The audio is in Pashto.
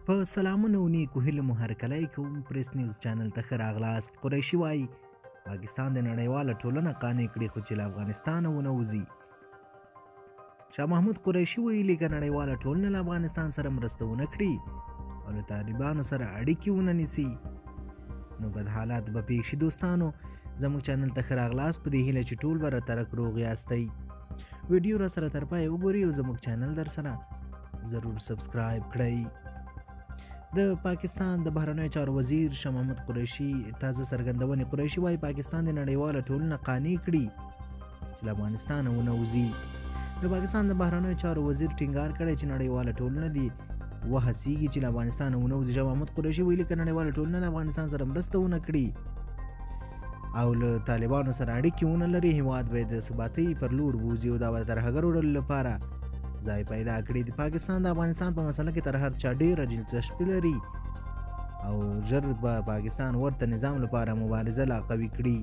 په سلامونه او نیکو هیلو مو هرکلی کوم پریس نیوز چینل ته ښه راغلاست. قریشي وایي پاکستان د نړیواله ټولنه قانع کړي خو چې له افغانستانه ونه وځي. شاه محمود قریشي ویلي که نړیواله ټولنه له افغانستان سره مرسته ونه کړي او له طالبانو سره اړیکې ونه نیسي نو بد حالات به پیښ شي. دوستانو زموږ چینل ته ښه راغلاست په دې هیله چې ټول به راترک روغ یاستئ. ویډیو را سره تر پایه وګورئ او زموږ چینل در سره ضرور سبسکرایب کړئ. د پاکستان د بهرنیو چارو وزیر شاه محمود قریشي تازه څرګندونې. قریشي وایي پاکستان د نړیواله ټولنه قانع کړي چې له افغانستانه ونه وځي. د پاکستان د بهرنیو چارو وزیر ټینګار کړی چې نړیواله ټولنه دې وهڅېږي چې له افغانستانه ونه وځي. شاه محمود قریشي ویلي که نړیواله ټولنه له افغانستان سره مرسته ونه کړي او له طالبانو سره اړیکې ونه لري هیواد به د ثباتۍ پر لور ووځي او دا به د ترهګرو ډلو لپاره ځای پیدا کړي. د پاکستان د افغانستان په مسله کې تر هر چا ډېره دلچسپي لري او ژر به پاکستان ورته نظام لپاره مبارزه لا قوي کړي.